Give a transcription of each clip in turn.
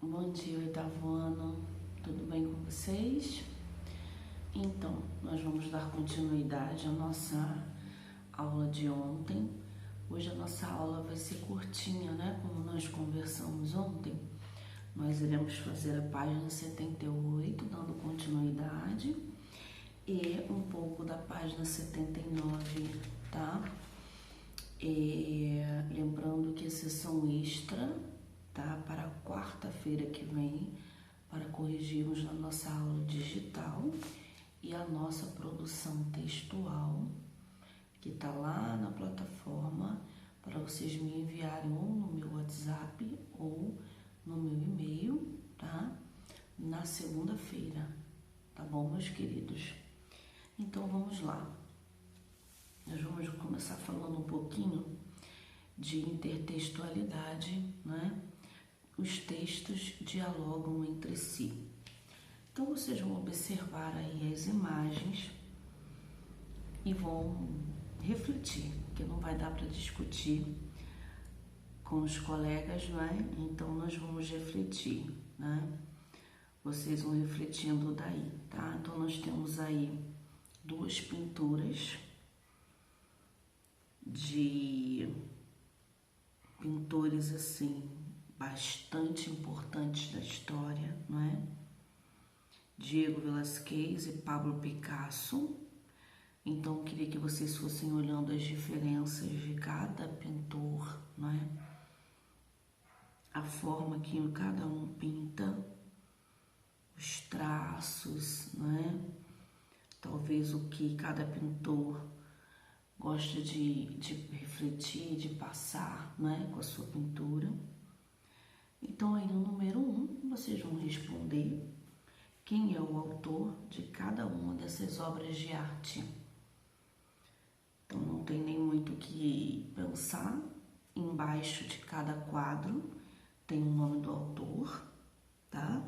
Bom dia, oitavo ano, tudo bem com vocês? Então, nós vamos dar continuidade à nossa aula de ontem. Hoje a nossa aula vai ser curtinha, né? Como nós conversamos ontem, nós iremos fazer a página 78, dando continuidade, e um pouco da página 79, tá? Lembrando que a sessão extra, tá, para a quarta-feira que vem, para corrigirmos na nossa aula digital e a nossa produção textual, que está lá na plataforma, para vocês me enviarem ou no meu WhatsApp ou no meu e-mail, tá? Na segunda-feira, tá bom, meus queridos? Então, vamos lá. Nós vamos começar falando um pouquinho de intertextualidade, né? Os textos dialogam entre si. Então, vocês vão observar aí as imagens e vão refletir, porque não vai dar para discutir com os colegas, né? Então, nós vamos refletir, né? Vocês vão refletindo daí, tá? Então, nós temos aí duas pinturas de pintores, assim, bastante importantes da história, não é? Diego Velázquez e Pablo Picasso. Então, eu queria que vocês fossem olhando as diferenças de cada pintor, não é? A forma que cada um pinta, os traços, não é? Talvez o que cada pintor gosta de refletir, de passar, né, com a sua pintura. Então, aí no número 1, vocês vão responder quem é o autor de cada uma dessas obras de arte. Então, não tem nem muito o que pensar. Embaixo de cada quadro tem o nome do autor, tá?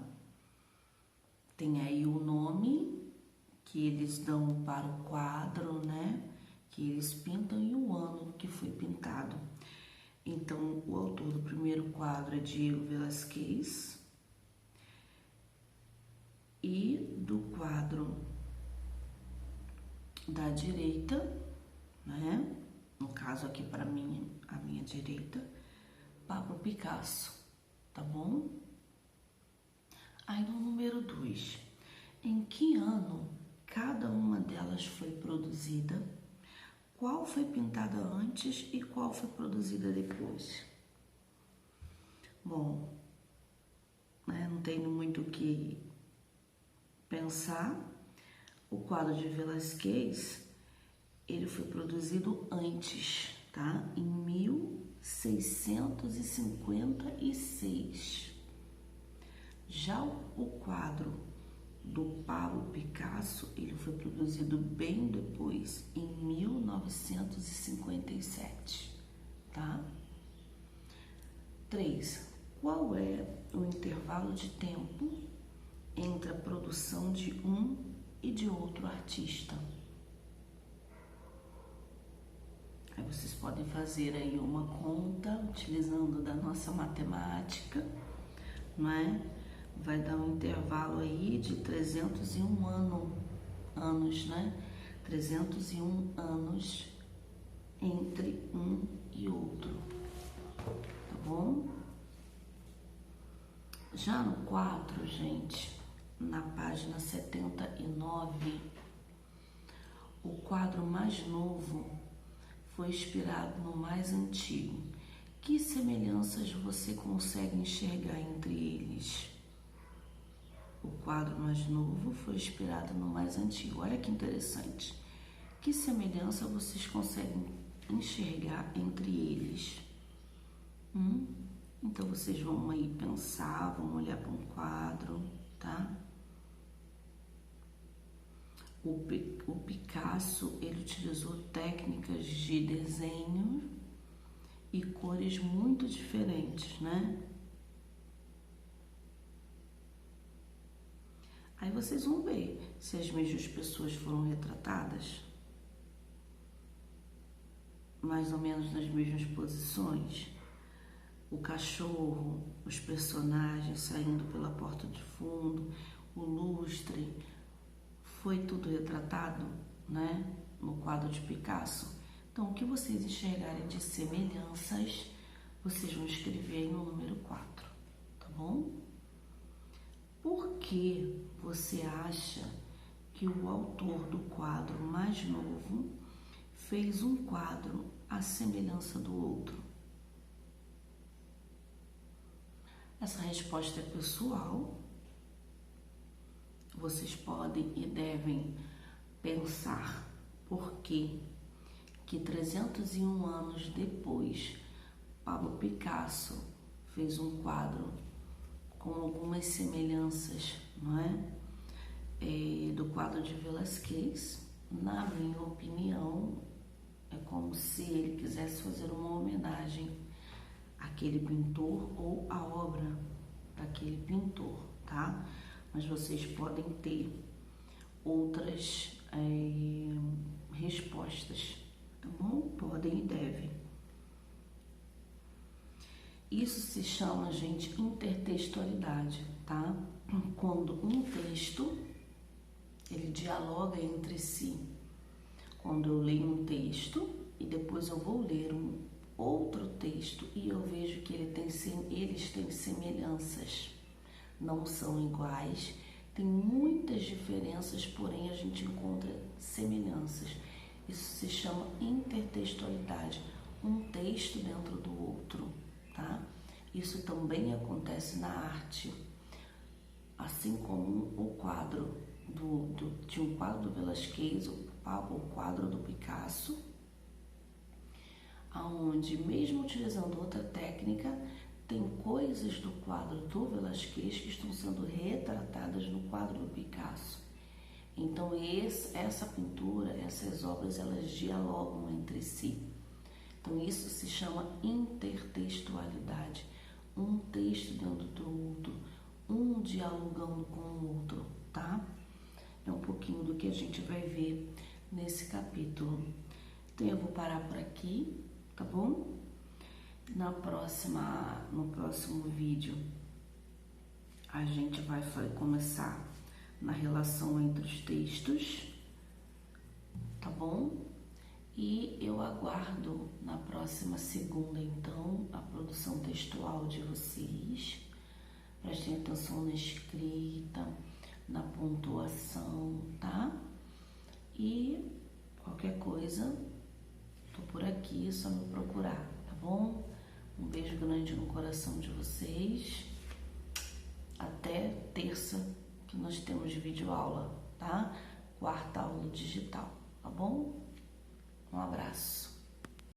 Tem aí o nome que eles dão para o quadro, né? Que eles pintam e o ano que foi pintado. Então, o autor do primeiro quadro é Diego Velázquez e do quadro da direita, né? No caso aqui para mim, a minha direita, Pablo Picasso, tá bom? Aí no número 2, em que ano cada uma delas foi produzida? Qual foi pintada antes e qual foi produzida depois? Bom, né, não tenho muito o que pensar. O quadro de Velázquez, ele foi produzido antes, tá? Em 1656. Já o quadro do Pablo Picasso, ele foi produzido bem depois, em 1957, tá? 3. Qual é o intervalo de tempo entre a produção de um e de outro artista? Aí vocês podem fazer aí uma conta utilizando da nossa matemática, não é? Vai dar um intervalo aí de 301 anos, né? 301 anos entre um e outro, tá bom? Já no 4, gente, na página 79, o quadro mais novo foi inspirado no mais antigo. Que semelhanças você consegue enxergar entre eles? O quadro mais novo foi inspirado no mais antigo. Olha que interessante. Que semelhança vocês conseguem enxergar entre eles? Então, vocês vão aí pensar, vão olhar para um quadro, tá? O Picasso, ele utilizou técnicas de desenho e cores muito diferentes, né? Aí vocês vão ver se as mesmas pessoas foram retratadas, mais ou menos nas mesmas posições. o cachorro, os personagens saindo pela porta de fundo, o lustre, foi tudo retratado, né, no quadro de Picasso. Então, o que vocês enxergarem de semelhanças, vocês vão escrever aí no número 4, tá bom? Por que você acha que o autor do quadro mais novo fez um quadro à semelhança do outro? Essa resposta é pessoal. Vocês podem e devem pensar por que 301 anos depois, Pablo Picasso fez um quadro com algumas semelhanças, não é? Do quadro de Velázquez. Na minha opinião, é como se ele quisesse fazer uma homenagem àquele pintor ou à obra daquele pintor, tá? Mas vocês podem ter outras respostas, tá bom? Podem e devem. Isso se chama, gente, intertextualidade, tá? Quando um texto, ele dialoga entre si. Quando eu leio um texto e depois eu vou ler um outro texto e eu vejo que eles têm semelhanças, não são iguais, tem muitas diferenças, porém a gente encontra semelhanças. Isso se chama intertextualidade, um texto dentro do outro, tá? Isso também acontece na arte, assim como o quadro tinha um quadro do Velázquez, o quadro do Picasso, aonde mesmo utilizando outra técnica, tem coisas do quadro do Velázquez que estão sendo retratadas no quadro do Picasso. Então essa pintura, essas obras, elas dialogam entre si. Então isso se chama intertextualidade, um texto dentro do outro, um dialogando com o outro, tá? É um pouquinho do que a gente vai ver nesse capítulo. Então eu vou parar por aqui, tá bom? No próximo vídeo a gente vai começar na relação entre os textos, tá bom? E eu aguardo na próxima segunda, então, a produção textual de vocês. Prestem atenção na escrita, na pontuação, tá? E qualquer coisa, tô por aqui, é só me procurar, tá bom? Um beijo grande no coração de vocês. Até terça, que nós temos vídeo aula, tá? Quarta aula digital, tá bom? Um abraço.